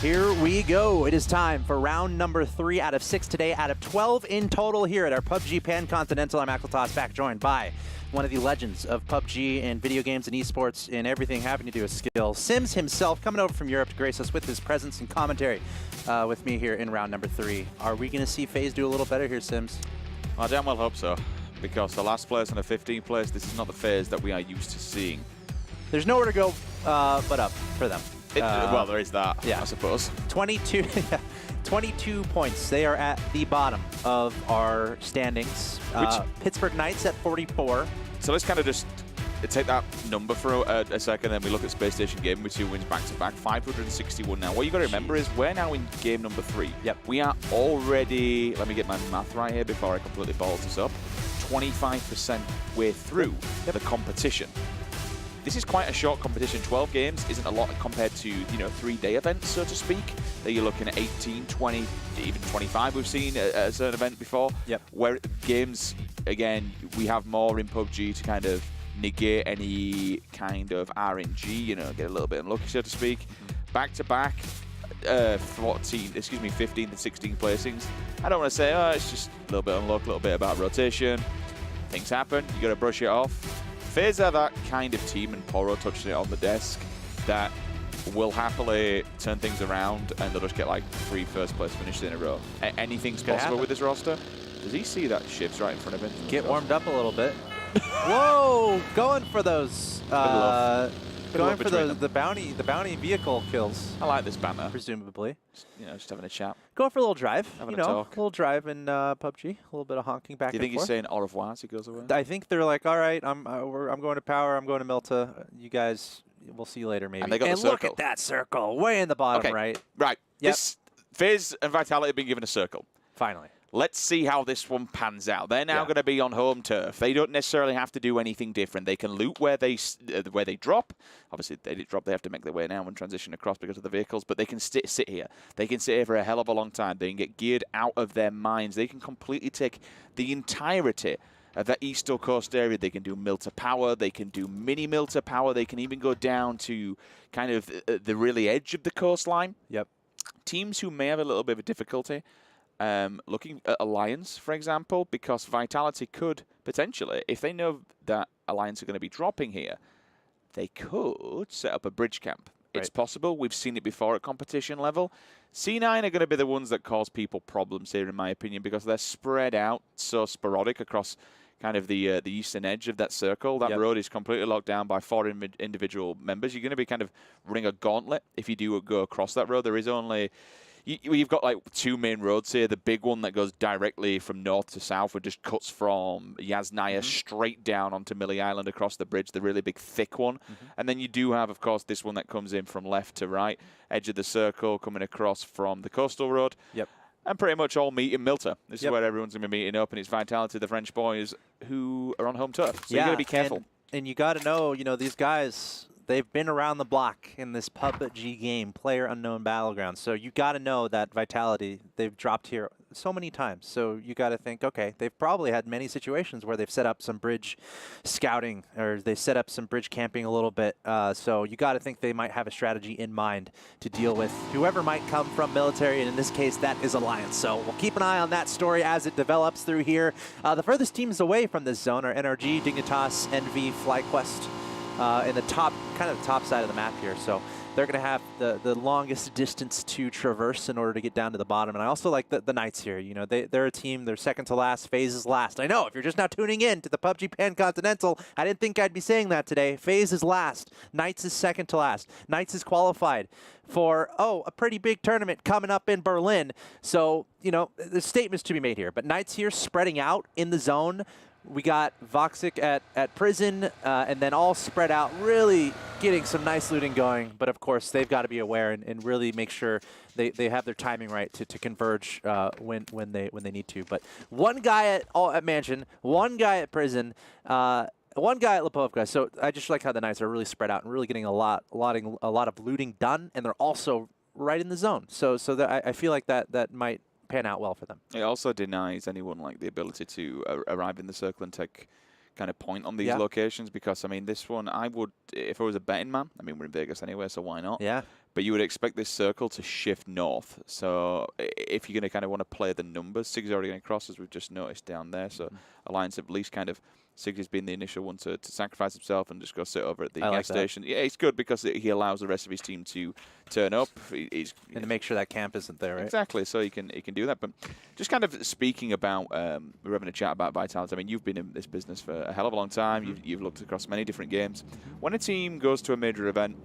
Here we go. It is time for round number 3 out of 6 today, out of 12 in total here at our PUBG Pan-Continental. I'm Axeltoss, back joined by one of the legends of PUBG and video games and esports and everything having to do with skill. Sims himself coming over from Europe to grace us with his presence and commentary with me here in round number 3. Are we going to see FaZe do a little better here, Sims? I damn well hope so, because the last place and the 15th place, this is not the FaZe that we are used to seeing. There's nowhere to go but up for them. Well, there is that, yeah. I suppose. 22 points. They are at the bottom of our standings. Pittsburgh Knights at 44. So let's kind of just take that number for a second, and we look at Space Station Game with 2 wins back-to-back. 561 now. What you got to remember is we're now in game number 3. Yep. We are already, let me get my math right here before I completely balls this up, 25% way through the competition. This is quite a short competition. 12 games isn't a lot compared to, 3-day events, so to speak. That you're looking at 18, 20, even 25 we've seen at a certain event before. Yep. Where games, again, we have more in PUBG to kind of negate any kind of RNG, get a little bit unlucky, so to speak. Back-to-back, 15 and 16th placings. I don't want to say, oh, it's just a little bit unlucky, a little bit about rotation. Things happen, you got to brush it off. FaZe are that kind of team, and Poro touched it on the desk, that will happily turn things around and they'll just get like 3 first-place finishes in a row. Anything's possible with this roster. Does he see that shifts right in front of him? Get warmed up a little bit. Whoa! Going for those. Going for the bounty vehicle kills. I like this banner. Presumably. Just having a chat. Going for a little drive. Having a talk. A little drive in PUBG. A little bit of honking back and forth. Do you think he's saying au revoir as he goes away? I think they're like, all right, I'm going to Power. I'm going to Milta. You guys, we'll see you later, maybe. And they got the circle. Look at that circle, way in the bottom right. Right. Yep. This FaZe and Vitality have been given a circle. Finally. Let's see how this one pans out. They're now going to be on home turf. They don't necessarily have to do anything different. They can loot where they drop. Obviously, they drop. They have to make their way now and transition across because of the vehicles. But they can sit here. They can sit here for a hell of a long time. They can get geared out of their minds. They can completely take the entirety of that East or Coast area. They can do Milta Power. They can do mini Milta Power. They can even go down to kind of the really edge of the coastline. Yep. Teams who may have a little bit of a difficulty looking at Alliance, for example, because Vitality could potentially, if they know that Alliance are going to be dropping here, they could set up a bridge camp. Right. It's possible. We've seen it before at competition level. C9 are going to be the ones that cause people problems here, in my opinion, because they're spread out so sporadic across kind of the eastern edge of that circle. That road is completely locked down by 4 individual members. You're going to be kind of running a gauntlet if you do go across that road. There is only... You've got like 2 main roads here. The big one that goes directly from north to south, which just cuts from Yasnaya straight down onto Millie Island across the bridge, the really big thick one. And then you do have, of course, this one that comes in from left to right, edge of the circle, coming across from the coastal road. Yep. And pretty much all meet in Milta. This is where everyone's going to be meeting up, and it's Vitality, the French boys, who are on home turf. So you got to be careful. And you got to know, these guys... They've been around the block in this PUBG game, Player Unknown Battlegrounds. So you got to know that Vitality, they've dropped here so many times. So you got to think, okay, they've probably had many situations where they've set up some bridge scouting or they set up some bridge camping a little bit. So you got to think they might have a strategy in mind to deal with whoever might come from military, and in this case, that is Alliance. So we'll keep an eye on that story as it develops through here. The furthest teams away from this zone are NRG, Dignitas, NV, FlyQuest. In the top side of the map here. So they're going to have the longest distance to traverse in order to get down to the bottom. And I also like the Knights here. They're a team, they're second to last, FaZe is last. I know, if you're just now tuning in to the PUBG Pan-Continental, I didn't think I'd be saying that today. FaZe is last, Knights is second to last. Knights is qualified for, a pretty big tournament coming up in Berlin. So, there's statements to be made here. But Knights here spreading out in the zone. We got Voxic at prison, and then all spread out, really getting some nice looting going. But of course, they've got to be aware and really make sure they have their timing right to converge when they need to. But one guy at Mansion, one guy at prison, one guy at Lipovka. So I just like how the Knights are really spread out and really getting a lot of looting done, and they're also right in the zone. So that I feel like that might pan out well for them. It also denies anyone like the ability to arrive in the circle and take kind of point on these locations, because I mean this one I would, if I was a betting man, I mean we're in Vegas anyway, so why not? Yeah. but you would expect this circle to shift north. So if you're going to kind of want to play the numbers, Sig's already going to cross, as we've just noticed down there. So Alliance have at least kind of, Sig has been the initial one to sacrifice himself and just go sit over at the gas station. Yeah, it's good because he allows the rest of his team to turn up. And to make sure that camp isn't there, right? Exactly, so he can do that. But just kind of speaking about, we're having a chat about Vitality. I mean, you've been in this business for a hell of a long time. You've looked across many different games. When a team goes to a major event,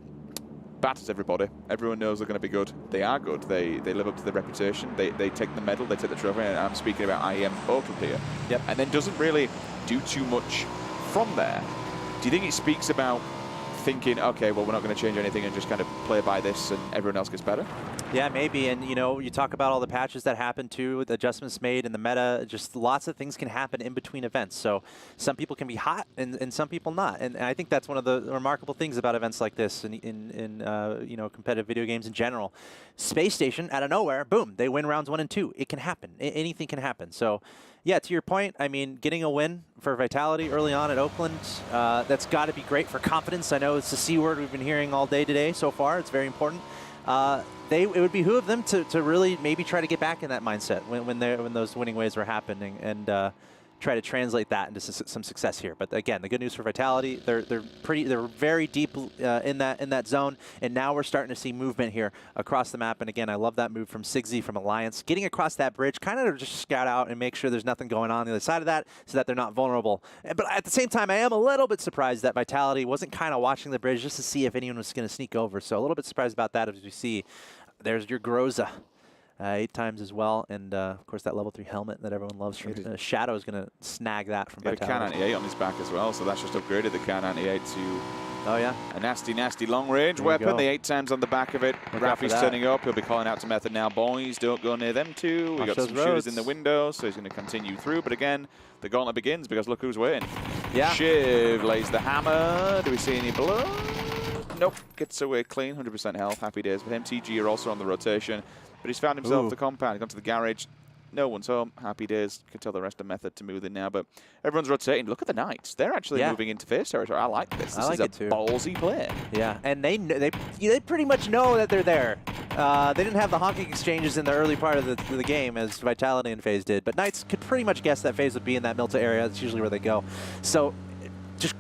batters everybody. Everyone knows they're going to be good. They are good. They live up to their reputation. They take the medal. They take the trophy. And I'm speaking about IEM Oakland here. Yep. And then doesn't really do too much from there. Do you think it speaks about thinking, okay, well, we're not going to change anything and just kind of play by this and everyone else gets better? Yeah, maybe. And, you know, you talk about all the patches that happen too, the adjustments made in the meta, just lots of things can happen in between events. So some people can be hot and some people not. And I think that's one of the remarkable things about events like this in you know, competitive video games in general. Space Station, out of nowhere, boom, they win rounds 1 and 2. It can happen. Anything can happen. So, yeah, to your point, I mean, getting a win for Vitality early on at Oakland, that's got to be great for confidence. I know it's the C word we've been hearing all day today so far. It's very important. It would behoove them to really maybe try to get back in that mindset when those winning waves were happening and try to translate that into some success here. But again, the good news for Vitality, they're very deep in that zone, and now we're starting to see movement here across the map. And again, I love that move from Sigsy from Alliance, getting across that bridge, kind of just scout out and make sure there's nothing going on the other side of that, so that they're not vulnerable. But at the same time, I am a little bit surprised that Vitality wasn't kind of watching the bridge just to see if anyone was going to sneak over. So a little bit surprised about that, as we see. There's your Groza. 8 times as well, and of course that level 3 helmet that everyone loves from Shadow is going to snag that from Vitality. Kar 98 on his back as well, so that's just upgraded the Kar 98 to a nasty, nasty long-range weapon. The 8 times on the back of it. Rafi's turning up. He'll be calling out to Method now. Boys, don't go near them two. We've got some shooters in the window, so he's going to continue through. But again, the gauntlet begins because look who's waiting. Yeah. Shiv lays the hammer. Do we see any blood? Nope. Gets away clean. 100% health. Happy days. But MTG are also on the rotation. But he's found himself the compound. He's gone to the garage. No one's home. Happy days. Can tell the rest of Method to move in now. But everyone's rotating. Look at the Knights. They're actually moving into face territory. I like this. This is a ballsy play. Yeah, and they pretty much know that they're there. They didn't have the honking exchanges in the early part of the game as Vitality and FaZe did. But Knights could pretty much guess that FaZe would be in that Milta area. That's usually where they go. So just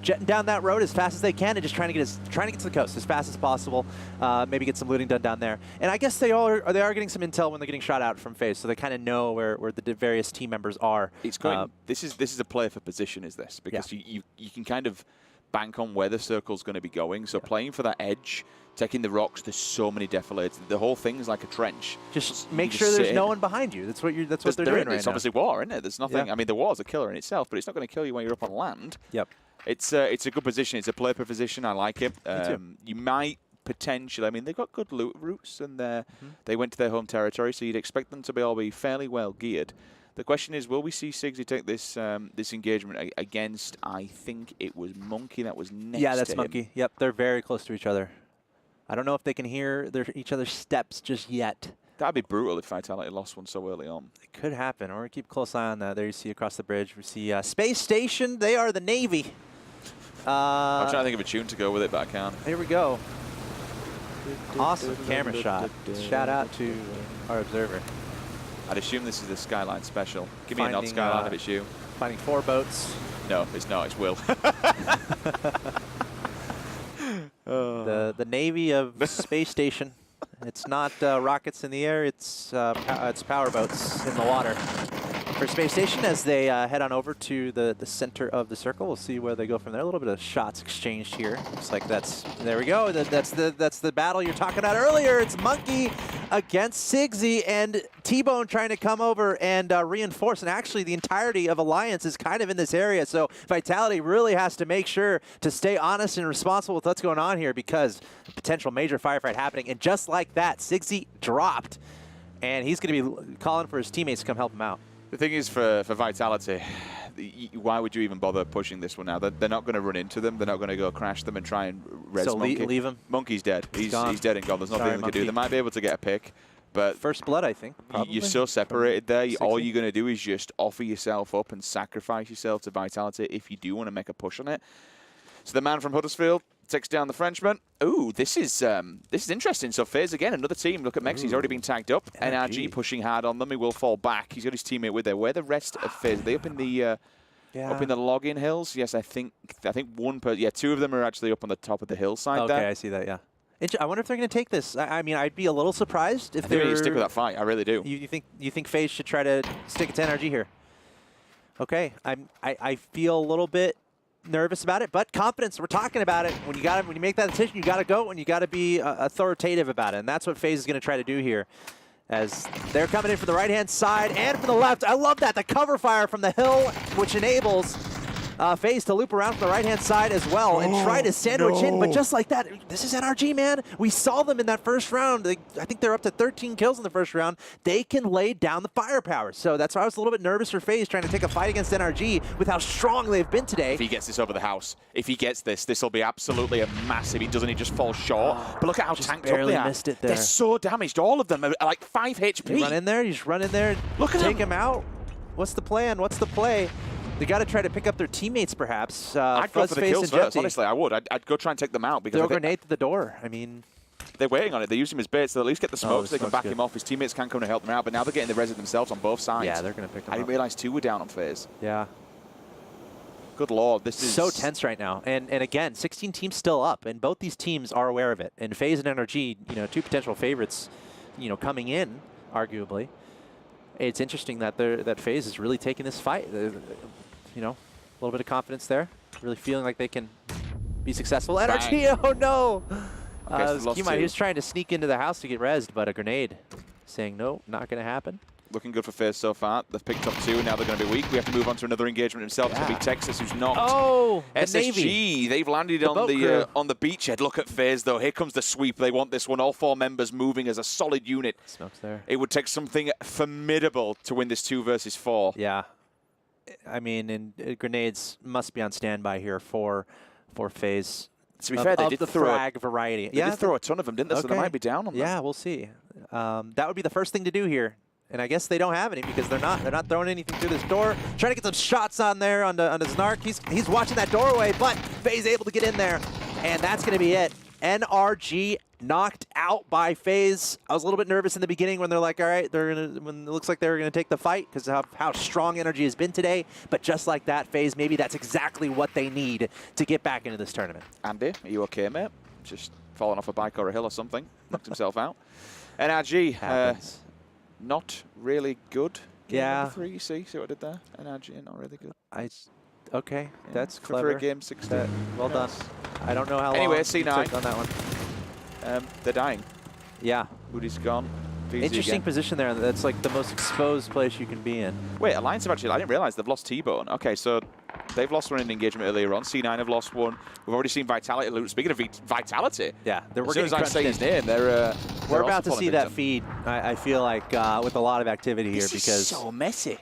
jetting down that road as fast as they can and just trying to get to the coast as fast as possible. Maybe get some looting done down there. And I guess they are getting some intel when they're getting shot out from FaZe, so they kind of know where the various team members are. It's going. This is a play for position, is this? Because you can kind of bank on where the circle's going to be going. So playing for that edge, taking the rocks. There's so many defilators. The whole thing is like a trench. Just make sure there's no one behind you. That's what they're doing right now. It's obviously war, isn't it? There's nothing. I mean, the war's a killer in itself, but it's not going to kill you when you're up on land. Yep. It's a good position. It's a play per position. I like it. You might potentially. I mean, they've got good loot routes, and they went to their home territory, so you'd expect them to be fairly well geared. The question is, will we see Sigsy take this this engagement against? I think it was Monkey that was next. Yeah, that's Monkey. Yep, they're very close to each other. I don't know if they can hear each other's steps just yet. That'd be brutal if Vitality lost one so early on. It could happen, or keep a close eye on that. There you see across the bridge, we see Space Station. They are the Navy. I'm trying to think of a tune to go with it, but I can't. Here we go. Awesome camera shot. Shout out to our observer. I'd assume this is the Skyline special. Give me a nod, Skyline, if it's you. Finding 4 boats. No, it's not. It's Will. The Navy of Space Station. It's not rockets in the air. It's power boats in the water. For Space Station, as they head on over to the center of the circle, we'll see where they go from there. A little bit of shots exchanged here. Looks like there we go. That's the battle you're talking about earlier. It's Monkey against Sigsy, and T-Bone trying to come over and reinforce. And actually, the entirety of Alliance is kind of in this area. So Vitality really has to make sure to stay honest and responsible with what's going on here, because potential major firefight happening. And just like that, Sigsy dropped, and he's going to be calling for his teammates to come help him out. The thing is, for Vitality, why would you even bother pushing this one now? They're not going to run into them. They're not going to go crash them and try and res Monkey. Leave him. Monkey's dead. He's dead and gone. There's nothing they can do. They might be able to get a pick, but first blood, I think. Probably. You're so separated there. All you're going to do is just offer yourself up and sacrifice yourself to Vitality if you do want to make a push on it. So the man from Huddersfield takes down the Frenchman. Ooh, this is interesting. So FaZe again, another team. Look at Mex, he's already been tagged up. NRG pushing hard on them. He will fall back. He's got his teammate with there. Where the rest of FaZe? Are they up in the up in the login hills? Yes, I think one per. Yeah, two of them are actually up on the top of the hillside there. Okay, I see that. Yeah. I wonder if they're going to take this. I mean, I'd be a little surprised if they stick with that fight. I really do. You think FaZe should try to stick it to NRG here? Okay, I feel a little bit nervous about it, but confidence. We're talking about it. When you make that decision, you got to go, and you got to be authoritative about it, and that's what FaZe is going to try to do here. As they're coming in from the right-hand side and from the left. I love that, the cover fire from the hill, which enables FaZe to loop around from the right-hand side as well and try to sandwich in, but just like that, this is NRG, man. We saw them in that first round. I think they're up to 13 kills in the first round. They can lay down the firepower. So that's why I was a little bit nervous for FaZe trying to take a fight against NRG with how strong they've been today. If he gets this over the house, if he gets this, this will be absolutely a massive. He doesn't just fall short. But look at how tanked up they are. Missed it there. They're so damaged. All of them are like 5 HP. You run in there. You just run in there. Look at take him out. What's the plan? What's the play? They got to try to pick up their teammates, perhaps. I'd go for the kills first, honestly, I would. I'd go try and take them out. Because throw a grenade to the door. I mean, they're waiting on it. They use him as bait, so they'll at least get the smoke so they can back him off. His teammates can come and help them out, but now they're getting the resin themselves on both sides. Yeah, they're going to pick them up. I didn't realize 2 were down on FaZe. Yeah. Good lord, this is... so tense right now. And again, 16 teams still up, and both these teams are aware of it. And FaZe and NRG, two potential favorites, coming in, arguably. It's interesting that FaZe is really taking this fight. A little bit of confidence there. Really feeling like they can be successful. NRG, oh no! He was trying to sneak into the house to get rezzed, but a grenade saying no, not going to happen. Looking good for FaZe so far. They've picked up 2, and now they're going to be weak. We have to move on to another engagement himself. It's going to be Texas, who's knocked. Oh, SSG, Navy. They've landed on the beachhead. Look at FaZe, though. Here comes the sweep. They want this one. All 4 members moving as a solid unit. Smokes there. It would take something formidable to win this 2 versus 4. Yeah. I mean, and grenades must be on standby here for FaZe. To be fair, they did the throw frag variety. They did throw a ton of them, didn't they? So they might be down on that. Yeah, we'll see. That would be the first thing to do here. And I guess they don't have any because they're not throwing anything through this door. Trying to get some shots on there on the Snark. He's watching that doorway, but FaZe able to get in there, and that's going to be it. NRG knocked out by FaZe. I was a little bit nervous in the beginning when they're like, all right, when it looks like they were gonna take the fight because of how strong NRG has been today. But just like that, FaZe, maybe that's exactly what they need to get back into this tournament. Andy, are you okay, mate? Just falling off a bike or a hill or something. Knocked himself out. NRG, not really good. Yeah. 3, you see what I did there? NRG, not really good. Okay, yeah, that's clever. For a game 16. Well done. I don't know how anyway, long C9 took on that one. They're dying. Yeah. Woody's gone. VZ interesting again. Position there. That's like the most exposed place you can be in. Wait, Alliance have actually... I didn't realize they've lost T-Bone. Okay, so they've lost one in the engagement earlier on. C9 have lost one. We've already seen Vitality lose. Speaking of Vitality, yeah, as soon as I say his name, we're about to see that feed. I feel like with a lot of activity here because this is so messy.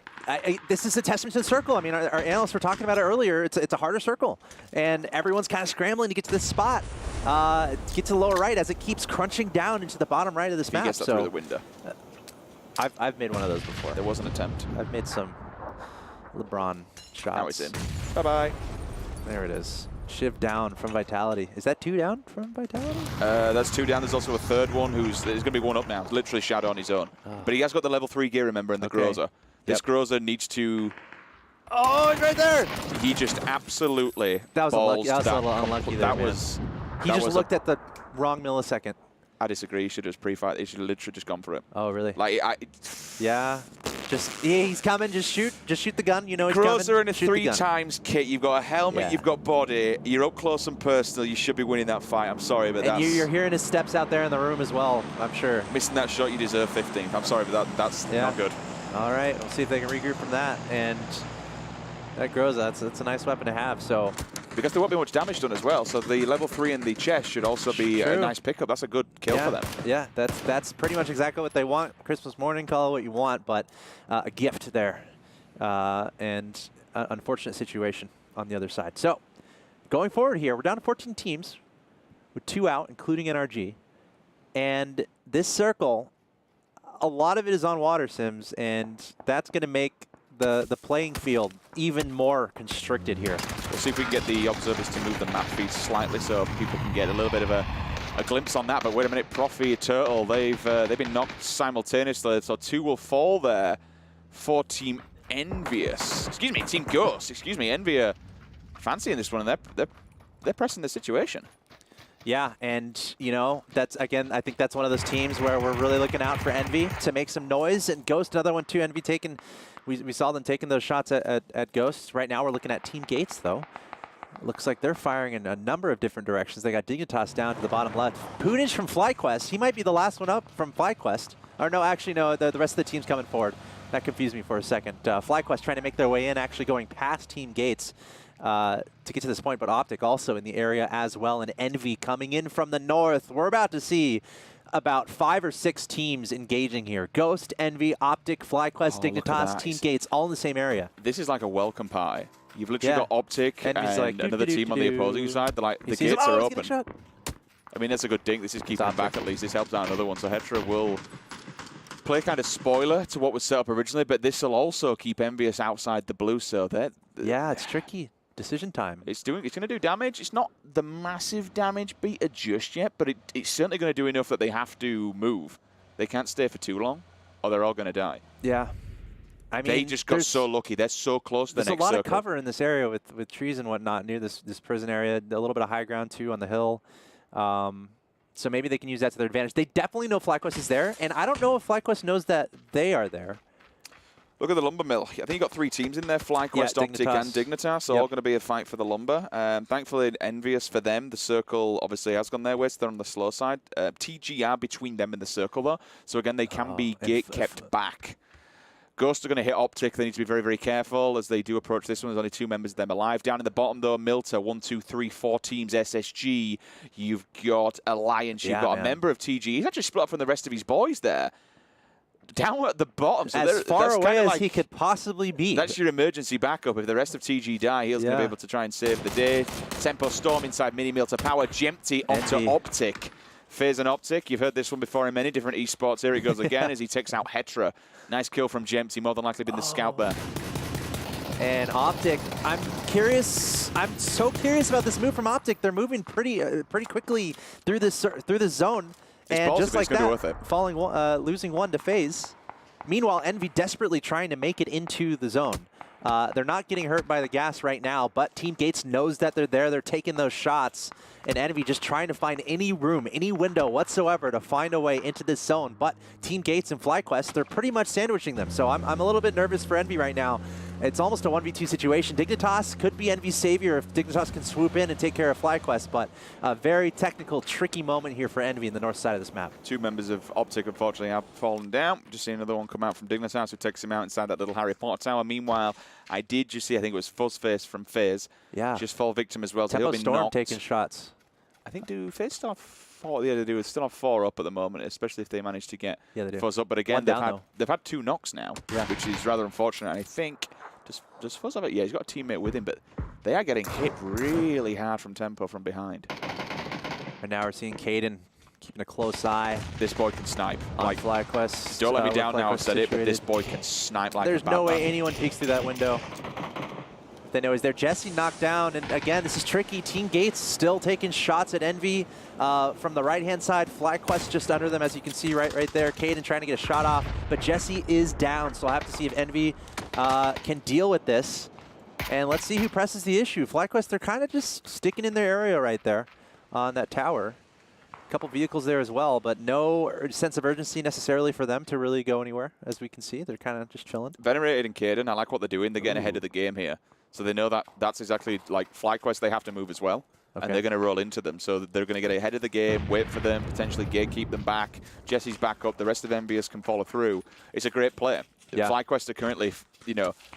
This is a testament to the circle. I mean, our analysts were talking about it earlier. It's a harder circle, and everyone's kind of scrambling to get to this spot, get to the lower right as it keeps crunching down into the bottom right of this map. He gets that through the window. I've made one of those before. There was an attempt. I've made some LeBron shots. Now it's in. Bye-bye. There it is. Shiv down from Vitality. Is that 2 down from Vitality? That's 2 down. There's also a third one there's going to be 1 up now. It's literally Shadow on his own. But he has got the level 3 gear, remember, in the Groza. This Groza needs to... Oh, he's right there! He just absolutely that was balls unlucky. That was that. a little unlucky there. He just looked at the wrong millisecond. I disagree. He should have just pre-fight. He should have literally just gone for it. Oh, really? Like, yeah. He's coming. Just shoot the gun. You know he's coming. Groza in a 3 times kit. You've got a helmet. You've got body. You're up close and personal. You should be winning that fight. I'm sorry, but and you're hearing his steps out there in the room as well. I'm sure. Missing that shot, you deserve 15th. I'm sorry, but that's not good. All right, we'll see if they can regroup from that. And that Groza, that's a nice weapon to have. So because there won't be much damage done as well, so the level 3 in the chest should also be a nice pickup. That's a good kill for them. Yeah, that's pretty much exactly what they want. Christmas morning, call it what you want, but a gift there. And an unfortunate situation on the other side. So going forward here, we're down to 14 teams with 2 out, including NRG. And this circle, a lot of it is on water sims, and that's going to make the playing field even more constricted here. We'll see if we can get the observers to move the map feed slightly so people can can get a little bit of a glimpse on that. But wait a minute, Profi, Turtle, they've been knocked simultaneously, so 2 will fall there for Team Envious. Excuse me, Team Ghost. Excuse me, Envy are fancying this one, and they're pressing the situation. Yeah, and, you know, that's, again, I think that's one of those teams where we're really looking out for Envy to make some noise. And Ghost, another one too. Envy taking, we saw them taking those shots at Ghost. Right now we're looking at Team Gates, though. Looks like they're firing in a number of different directions. They got Dignitas down to the bottom left. Poonage from FlyQuest. He might be the last one up from FlyQuest. Or no, actually, no, the rest of the team's coming forward. That confused me for a second. FlyQuest trying to make their way in, actually going past Team Gates. To get to this point, but Optic also in the area as well, and Envy coming in from the north. We're about to see about 5 or 6 teams engaging here. Ghost, Envy, Optic, FlyQuest, Dignitas, Team Gates, all in the same area. This is like a welcome pie. You've literally got Optic and like, another team on the opposing side. They're like, the gates are open. I mean, that's a good dink. This is keeping them back at least. This helps out another one. So Hetra will play kind of spoiler to what was set up originally, but this will also keep Envious outside the blue. So that yeah, it's tricky. Decision time. It's going to do damage. It's not the massive damage beater just yet, but it's certainly going to do enough that they have to move. They can't stay for too long, or they're all going to die. Yeah. I mean, they just got so lucky. They're so close to the next circle. There's a lot of cover in this area with trees and whatnot near this prison area. A little bit of high ground, too, on the hill. So maybe they can use that to their advantage. They definitely know FlyQuest is there, and I don't know if FlyQuest knows that they are there. Look at the lumber mill. I think you got 3 teams in there, FlyQuest, Optic, and Dignitas. So all going to be a fight for the lumber. Thankfully, Envious for them. The circle obviously has gone their way, so they're on the slow side. TG are between them and the circle, though. So again, they can be gate kept back. Ghost are going to hit Optic. They need to be very, very careful as they do approach this one. There's only 2 members of them alive. Down in the bottom, though, Milta, 1, 2, 3, 4 teams, SSG. You've got Alliance. You've got a member of TG. He's actually split up from the rest of his boys there. Down at the bottom. So as far away as he could possibly be. That's your emergency backup. If the rest of TG die, he's going to be able to try and save the day. Tempo Storm inside Mini Mill to power. Jempty onto Optic. FaZe and Optic, you've heard this one before in many different esports. Here he goes again as he takes out Hetra. Nice kill from Jempty, more than likely been the scout there. And Optic, I'm curious. I'm so curious about this move from Optic. They're moving pretty quickly through this zone. And just like that, losing 1 to FaZe. Meanwhile, Envy desperately trying to make it into the zone. They're not getting hurt by the gas right now, but Team Gates knows that they're there. They're taking those shots. And Envy just trying to find any room, any window whatsoever to find a way into this zone. But Team Gates and FlyQuest, they're pretty much sandwiching them. So I'm a little bit nervous for Envy right now. It's almost a 1v2 situation. Dignitas could be Envy's savior if Dignitas can swoop in and take care of FlyQuest, but a very technical, tricky moment here for Envy in the north side of this map. 2 members of Optic, unfortunately, have fallen down. Just see another one come out from Dignitas, who takes him out inside that little Harry Potter tower. Meanwhile, I did just see, I think it was Fuzzface from FaZe. Yeah. Just fall victim as well. Tempo Storm taking shots. I think do FaZe still have 4? Yeah, they do. Still have 4 up at the moment, especially if they manage to get Fuzz up. But again, they've had 2 knocks now, which is rather unfortunate. And I think does Fuzz have it? Yeah, he's got a teammate with him, but they are getting hit really hard from Tempo from behind. And now we're seeing Caden keeping a close eye. This boy can snipe. Like FlyQuest. Don't let me down now, I've said it, but this boy can snipe like There's no way anyone peeks through that window. They know he's there. Jesse knocked down, and again, this is tricky. Team Gates still taking shots at Envy from the right-hand side. FlyQuest just under them, as you can see right there. Caden trying to get a shot off, but Jesse is down, so I'll have to see if Envy can deal with this. And let's see who presses the issue. FlyQuest, they're kind of just sticking in their area right there on that tower. A couple vehicles there as well, but no sense of urgency necessarily for them to really go anywhere, as we can see. They're kind of just chilling. Venerated and Caden, I like what they're doing. They're getting ahead of the game here. So they know that that's exactly like FlyQuest, they have to move as well. Okay. And they're going to roll into them. So they're going to get ahead of the game, wait for them, potentially gatekeep them back. Jesse's back up. The rest of Envious can follow through. It's a great play. Yeah. FlyQuest are currently,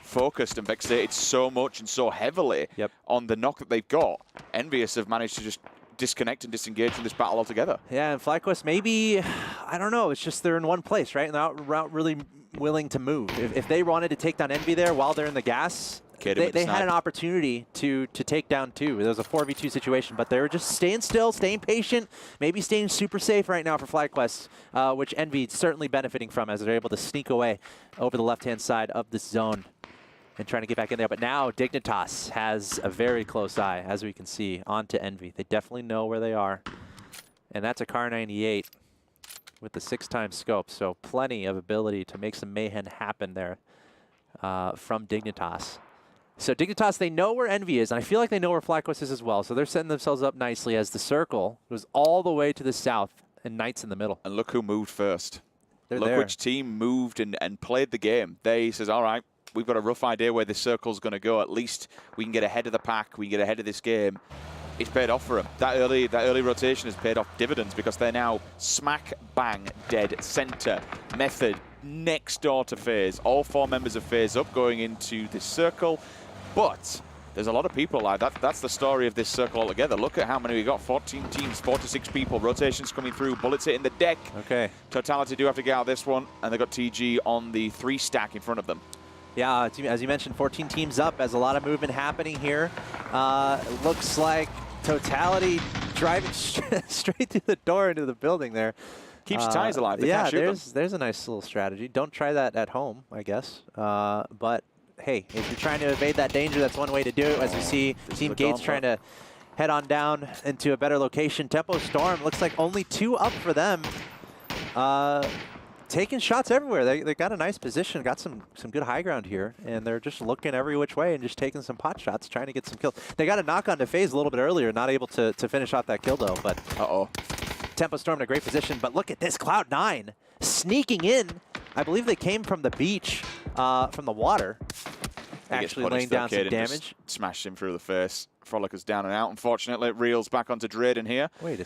focused and fixated so much and so heavily on the knock that they've got. Envious have managed to just disconnect and disengage from this battle altogether. Yeah, and FlyQuest maybe, I don't know, it's just they're in one place, right? And they're not really willing to move. If they wanted to take down Envy there while they're in the gas, they had an opportunity to take down 2. There was a 4v2 situation, but they were just staying still, staying patient, maybe staying super safe right now for FlyQuest, which Envy is certainly benefiting from as they're able to sneak away over the left-hand side of this zone. and trying to get back in there. But now Dignitas has a very close eye, as we can see, onto Envy. They definitely know where they are. And that's a Car 98 with the 6x scope. So plenty of ability to make some mayhem happen there from Dignitas. So Dignitas, they know where Envy is, and I feel like they know where FlyQuest is as well. So they're setting themselves up nicely as the circle goes all the way to the south and Knight's in the middle. And look who moved first. They're look there. Which team moved and played the game. They says, all right, we've got a rough idea where this circle's going to go. At least we can get ahead of the pack. We can get ahead of this game. It's paid off for them. That early rotation has paid off dividends because they're now smack bang dead center. Method next door to FaZe. All 4 members of FaZe up going into this circle. But there's a lot of people like that. That's the story of this circle altogether. Look at how many we got. 14 teams, 46 people. Rotations coming through. Bullets hitting the deck. Okay. Totality do have to get out this one. And they've got TG on the 3 stack in front of them. Yeah, as you mentioned, 14 teams up. As a lot of movement happening here. Looks like Totality driving straight through the door into the building there. Keeps your ties alive. They yeah, can't shoot them. there's a nice little strategy. Don't try that at home, I guess. But hey, if you're trying to evade that danger, that's one way to do it. As you see, Team Gates trying to head on down into a better location. Tempo Storm looks like only 2 up for them. Taking shots everywhere. They got a nice position, got some good high ground here, and they're just looking every which way and just taking some pot shots, trying to get some kills. They got a knock on to FaZe a little bit earlier, not able to finish off that kill though. But Tempo Storm in a great position. But look at this, Cloud9 sneaking in. I believe they came from the beach, from the water, actually laying down some damage. Smashed him through the face. Frolic is down and out, unfortunately. Reels back onto Drayden here. Wait,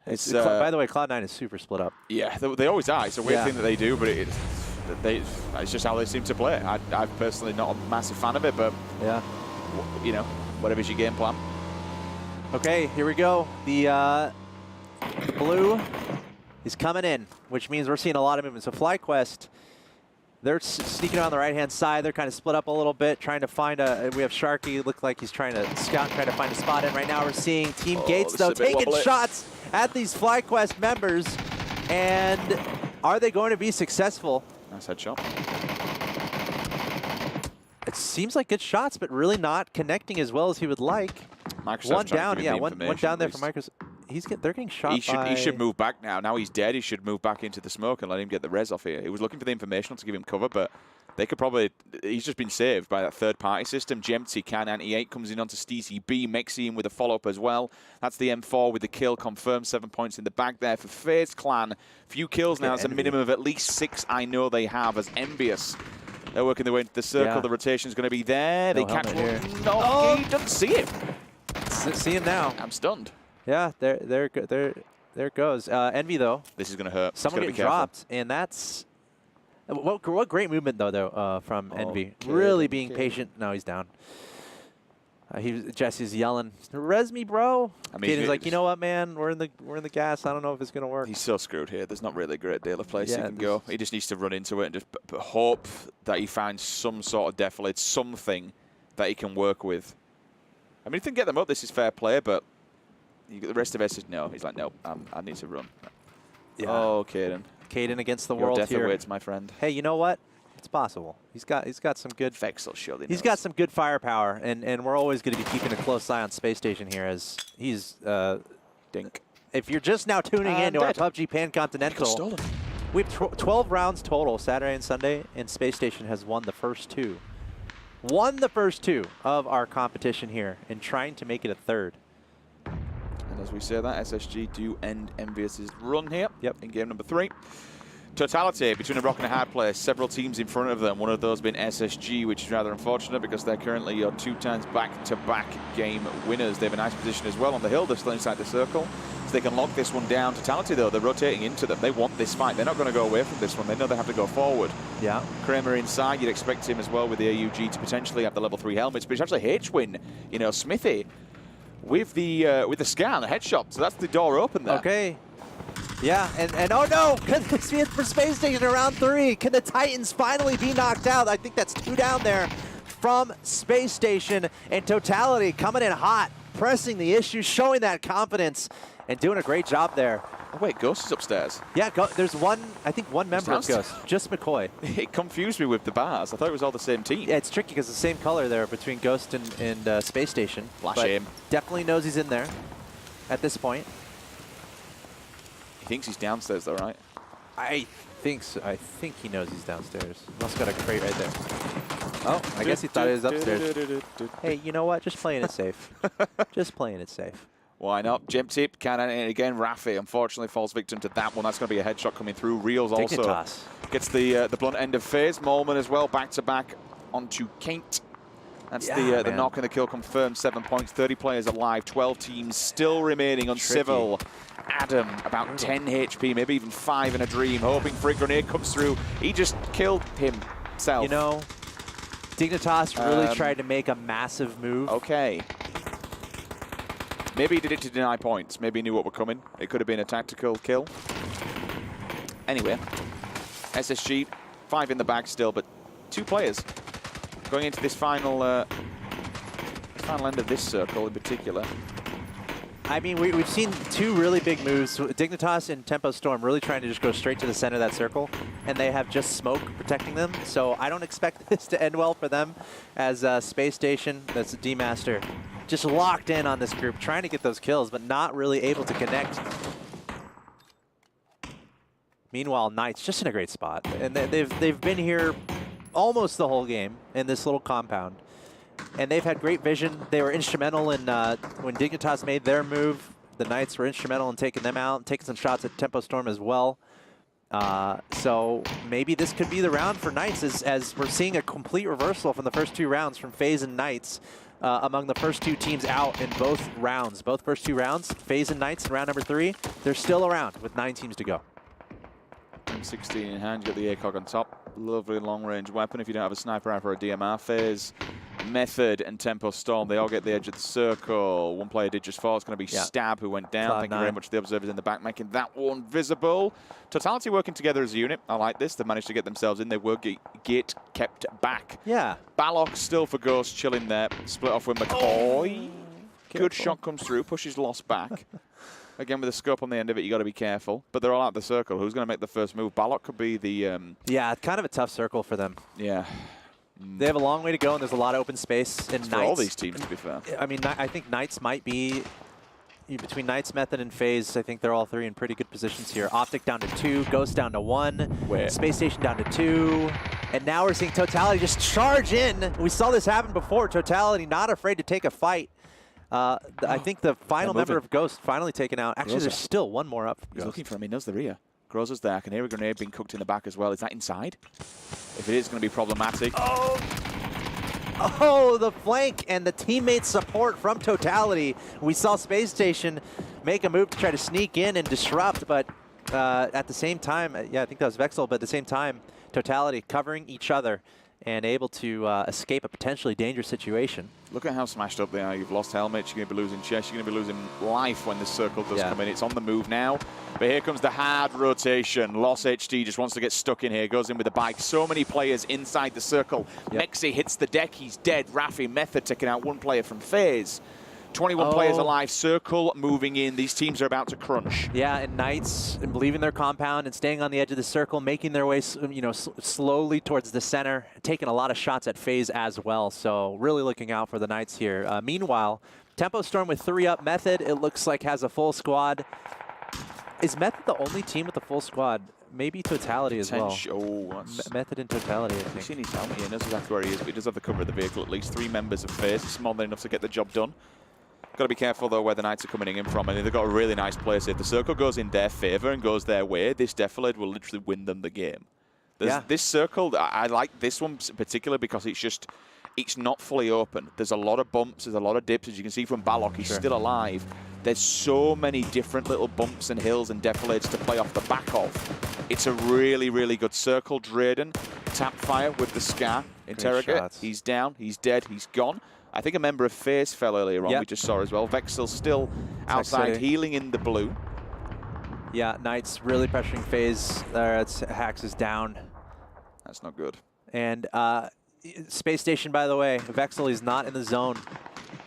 by the way, Cloud9 is super split up. Yeah, they always are. It's a weird thing that they do, but it's just how they seem to play. I'm personally not a massive fan of it, but yeah, you know, whatever's your game plan. Okay, here we go. The blue is coming in, which means we're seeing a lot of movement. So FlyQuest, they're sneaking on the right-hand side. They're kind of split up a little bit, trying to find we have Sharky, look like he's trying to scout and try to find a spot in. Right now we're seeing Team Gates, though, taking shots at these FlyQuest members. And are they going to be successful? Nice headshot. It seems like good shots, but really not connecting as well as he would like. One down, yeah, one down there for Microsoft. They're getting shot He should move back now. Now he's dead, he should move back into the smoke and let him get the res off here. He was looking for the informational to give him cover, but they could probably... He's just been saved by that third-party system. Gemty can, anti-8 comes in onto Steezy B, Mexian with a follow-up as well. That's the M4 with the kill, confirmed 7 points in the bag there for FaZe Clan. Few kills now, it's a minimum of at least 6 I know they have as Envious. They're working their way into the circle, the rotation's going to be there. They catch one. No, he doesn't see him. See him now. I'm stunned. Yeah, there it goes. Envy, though. This is going to hurt. Someone getting dropped, and that's... What great movement, though, from Envy. Really being patient. No, he's down. Jesse's yelling, "Res me, bro!" I mean, he's like, "You know what, man? We're in the gas. I don't know if it's gonna work." He's so screwed here. There's not really a great deal of place he can go. He just needs to run into it and just hope that he finds some sort of defilade, something that he can work with. I mean, if he can get them up, this is fair play, but the rest of us is no. He's like, no, I need to run. Yeah. Oh, Caden. Caden against the world death here. awaits, my friend. Hey, you know what? It's possible. He's got some good. He's got some good firepower, and we're always going to be keeping a close eye on Space Station here, as he's dink. If you're just now tuning in to our PUBG Pan Continental, we have 12 rounds total Saturday and Sunday, and Space Station has won the first 2. Won the first 2 of our competition here, and trying to make it a third. And as we say that, SSG do end Envious's run here. Yep. In game number 3. Totality between a rock and a hard place. Several teams in front of them. One of those being SSG, which is rather unfortunate because they're currently your 2 times back-to-back game winners. They have a nice position as well on the hill. They're still inside the circle, so they can lock this one down. Totality, though, they're rotating into them. They want this fight. They're not going to go away from this one. They know they have to go forward. Yeah. Kramer inside. You'd expect him as well with the AUG to potentially have the level 3 helmets, but it's actually H-Win, you know, Smithy with the scan, the headshot. So that's the door open there. Okay. Yeah, and oh no, for Space Station in round 3. Can the Titans finally be knocked out? I think that's 2 down there from Space Station, and Totality coming in hot, pressing the issue, showing that confidence, and doing a great job there Oh, wait, Ghost is upstairs. Yeah, there's one, I think one member of Ghost, just McCoy. It confused me with the bars. I thought it was all the same team. Yeah, it's tricky because the same color there between Ghost and Space Station. Flash but him. Definitely knows he's in there at this point. He thinks he's downstairs though, right? I think so. I think he knows he's downstairs. Must got a crate right there. Oh, I guess he thought he was upstairs. Hey, you know what? Just playing it safe. Just playing it safe. Why not? Jump tip, cannon, and again, Rafi unfortunately falls victim to that one. That's going to be a headshot coming through. Reels also gets the blunt end of phase. Molman as well, back-to-back onto Kate. That's the knock and the kill confirmed. 7 points, 30 players alive, 12 teams still remaining on Civil. Adam, about 10 HP, maybe even 5 in a dream, hoping for a grenade comes through. He just killed himself. You know, Dignitas really tried to make a massive move. Okay. Maybe he did it to deny points. Maybe he knew what were coming. It could have been a tactical kill. Anyway, SSG, 5 in the bag still, but 2 players going into this final end of this circle in particular. I mean, we've seen 2 really big moves. Dignitas and Tempo Storm really trying to just go straight to the center of that circle, and they have just smoke protecting them. So I don't expect this to end well for them as Space Station, that's a D-Master, just locked in on this group, trying to get those kills, but not really able to connect. Meanwhile, Knights just in a great spot, and they've been here almost the whole game in this little compound, and they've had great vision. They were instrumental in when Dignitas made their move. The Knights were instrumental in taking them out, taking some shots at Tempo Storm as well. So maybe this could be the round for Knights as we're seeing a complete reversal from the first 2 rounds from FaZe and Knights. Among the first 2 teams out in both rounds. Both first 2 rounds, FaZe and Knights in round number 3, they're still around with 9 teams to go. M16 in hand, you got the ACOG on top. Lovely long-range weapon if you don't have a sniper rifle or a DMR. FaZe, Method, and Tempo Storm, they all get the edge of the circle. One player did just fall. It's going to be Stab who went down. Thank you very much to the observers in the back, making that one visible. Totality working together as a unit. I like this. They managed to get themselves in. They were get kept back. Yeah. Balok still for Ghost, chilling there. Split off with McCoy. Good shot comes through, pushes Lost back. Again, with a scope on the end of it, you got to be careful. But they're all out the circle. Who's going to make the first move? Balok could be the... yeah, kind of a tough circle for them. Yeah. They have a long way to go, and there's a lot of open space. And for all these teams, to be fair. I mean, I think Knights might be... Between Knights, Method, and FaZe, I think they're all 3 in pretty good positions here. Optic down to 2, Ghost down to 1, Space Station down to 2, and now we're seeing Totality just charge in. We saw this happen before. Totality not afraid to take a fight. I think the final member of Ghost finally taken out. Actually, there's still one more up. He's looking for him. He knows the rear. Groza's there. I can hear a grenade being cooked in the back as well. Is that inside? If it is, it's going to be problematic. Oh, the flank and the teammate support from Totality. We saw Space Station make a move to try to sneak in and disrupt, but at the same time, yeah, I think that was Vexel, but at the same time, Totality covering each other and able to escape a potentially dangerous situation. Look at how smashed up they are. You've lost helmets, you're going to be losing chest, you're going to be losing life when this circle does come in. It's on the move now. But here comes the hard rotation. Lost HD just wants to get stuck in here, goes in with a bike. So many players inside the circle. Mexi hits the deck, he's dead. Rafi, Method taking out one player from FaZe. 21 players alive, circle moving in. These teams are about to crunch. Yeah, and Knights leaving their compound and staying on the edge of the circle, making their way, slowly towards the center, taking a lot of shots at FaZe as well. So really looking out for the Knights here. Meanwhile, Tempo Storm with 3 up. Method, it looks like, has a full squad. Is Method the only team with a full squad? Maybe Totality as well. Method and Totality, I think. He's seen his helmet, he knows exactly where he is, but he does have the cover of the vehicle. At least 3 members of FaZe. It's more than enough to get the job done. Got to be careful, though, where the Knights are coming in from. And they've got a really nice place. If the circle goes in their favor and goes their way, this Defilade will literally win them the game. This circle, I like this one in particular because it's not fully open. There's a lot of bumps, there's a lot of dips. As you can see from Balok, he's still alive. There's so many different little bumps and hills and Defilades to play off the back of. It's a really, really good circle. Drayden, tap fire with the Scar. Interrogate, he's down, he's dead, he's gone. I think a member of FaZe fell earlier on, we just saw as well. Vexel still outside, healing in the blue. Yeah, Knights really pressuring FaZe. Hax is down. That's not good. And Space Station, by the way, Vexel is not in the zone.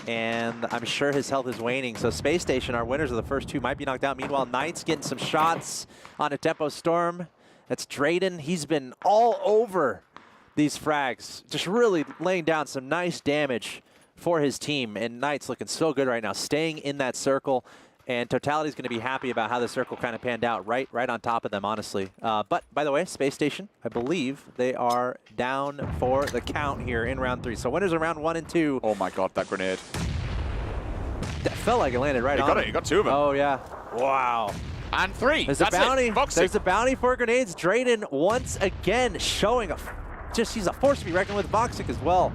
and I'm sure his health is waning. So Space Station, our winners of the first two, might be knocked out. Meanwhile, Knight's getting some shots on a Tempo Storm. That's Drayden. He's been all over these frags, just really laying down some nice damage for his team. And Knight's looking so good right now, staying in that circle. And Totality's going to be happy about how the circle kind of panned out, right on top of them, honestly. But, by the way, Space Station, I believe they are down for the count here in round 3. So winners of round 1 and 2. Oh, my God, that grenade. That felt like it landed right on. You got 2 of them. Oh, yeah. Wow. And 3. There's That's a bounty. Foxy. There's a bounty for grenades. Drayden once again showing he's a force to be reckoned with. Voxic as well.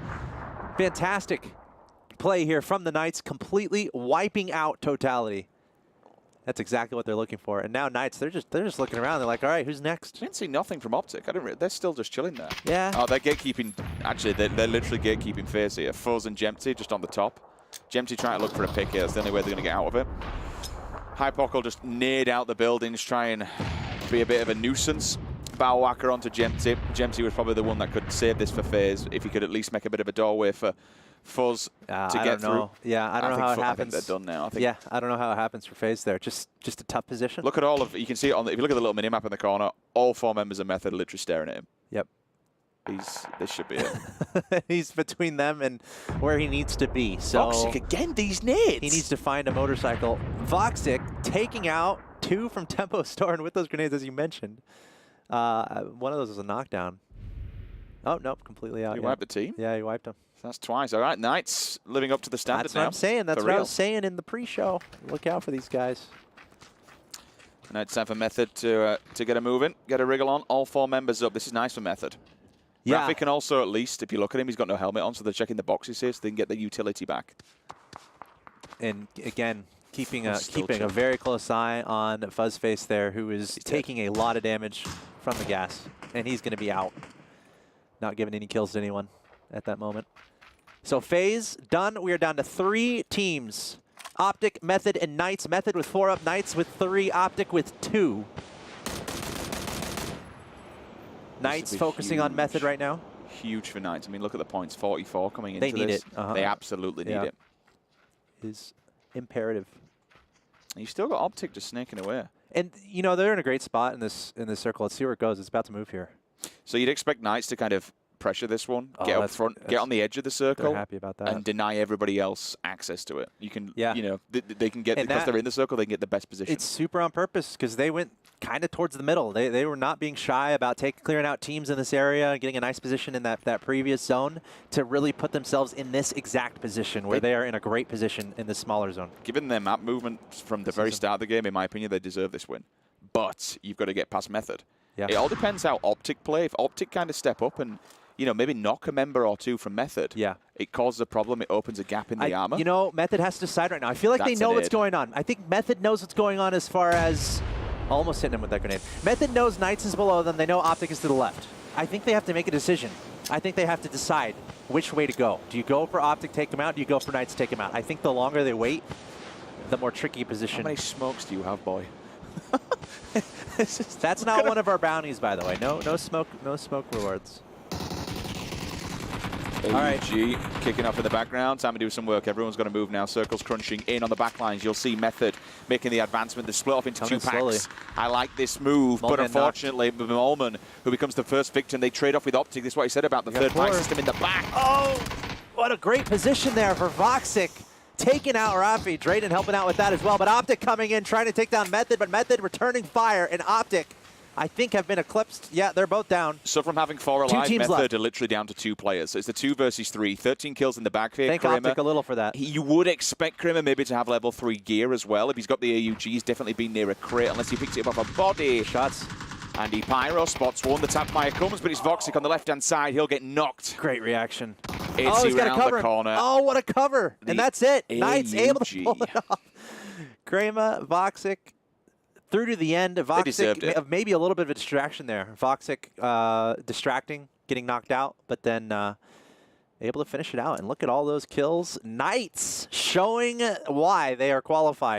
Fantastic play here from the Knights, completely wiping out Totality. That's exactly what they're looking for. And now Knights, they're just looking around. They're like, all right, who's next? I didn't see nothing from Optic. They're still just chilling there. Yeah. Oh, they're gatekeeping. Actually, they're literally gatekeeping phase here. Fuzz and Jempty just on the top. Jempty trying to look for a pick here. That's the only way they're going to get out of it. Hypoc will just nade out the buildings, try and be a bit of a nuisance. Bow whacker onto Jempty. Jempty was probably the one that could save this for phase if he could at least make a bit of a doorway for Fuzz to get through. Yeah, I don't know how it happens. I think they're done now. Yeah, I don't know how it happens for phase there. Just a tough position. Look at all of, you can see it on the, if you look at the little mini-map in the corner, all 4 members of Method are literally staring at him. Yep. This should be it. He's between them and where he needs to be. So Voxic again, these nades. He needs to find a motorcycle. Voxic taking out 2 from Tempo Storm with those grenades, as you mentioned. One of those was a knockdown. Oh, nope, completely out. He wiped the team? Yeah, he wiped him. So that's twice. All right, Knights living up to the standard That's now. what I'm saying. That's for what I real. was saying in the pre-show. Look out for these guys. Now it's time for Method to get a move in, get a wriggle on. All 4 members up. This is nice for Method. Yeah. Rafi can also, at least, if you look at him, he's got no helmet on, so they're checking the boxes here so they can get the utility back. And again, keeping a chilling. very close eye on Fuzzface there, who is taking a lot of damage from the gas, and he's going to be out. Not giving any kills to anyone at that moment. So phase done. We are down to 3 teams. Optic, Method, and Knights. Method with 4 up, Knights with 3, Optic with 2. Knights focusing on Method right now. Huge for Knights. I mean, look at the points. 44 coming into They need this. it. They absolutely need it. Is imperative. You still got Optic just snaking away. And you know they're in a great spot in this circle. Let's see where it goes. It's about to move here. So you'd expect Knights to kind of pressure this one, get up front, get on the edge of the circle, they're happy about that, and deny everybody else access to it. You can, yeah. you know, they can get, because they're in the circle, they can get the best position. It's super on purpose because they went kind of towards the middle. They were not being shy about clearing out teams in this area, getting a nice position in that previous zone to really put themselves in this exact position where they are in a great position in the smaller zone. Given their map movement from the very start of the game, in my opinion, they deserve this win. But you've got to get past Method. Yeah. It all depends how Optic play. If Optic kind of step up and, you know, maybe knock a member or 2 from Method, it causes a problem. It opens a gap in the armor. You know, Method has to decide right now. I feel like they know what's going on. I think Method knows what's going on as far as almost hitting him with that grenade. Method knows Knights is below them. They know Optic is to the left. I think they have to make a decision. I think they have to decide which way to go. Do you go for Optic, take him out? Do you go for Knights, take him out? I think the longer they wait, the more tricky position. How many smokes do you have, boy? That's not one of our bounties, by the way. No smoke rewards. All right, kicking off in the background. Time to do some work. Everyone's going to move now. Circles crunching in on the back lines. You'll see Method making the advancement. They split off into 2 packs. Slowly. I like this move, but unfortunately, Molman, who becomes the first victim, they trade off with Optic. This is what he said about the third pack system in the back. Oh, what a great position there for Voxic. Taking out Rafi. Drayden helping out with that as well. But Optic coming in, trying to take down Method, but Method returning fire, and Optic, I think, have been eclipsed. Yeah, they're both down. So from having 4 alive, Method are literally down to 2 players. It's the 2 versus 3. 13 kills in the back here. Thank Optic a little for that. You would expect Krimmer maybe to have level 3 gear as well. If he's got the AUG, he's definitely been near a crit, unless he picks it up off a body. Shots. Andy Pyro spots one. The tap fire comes, but it's Voxic on the left-hand side. He'll get knocked. Great reaction. He's got a cover. The corner. Oh, what a cover. And that's it. Knights able to pull it off. Krema, Voxic, through to the end. Voxic, maybe a little bit of a distraction there. Voxic distracting, getting knocked out, but then able to finish it out. And look at all those kills. Knights showing why they are qualified.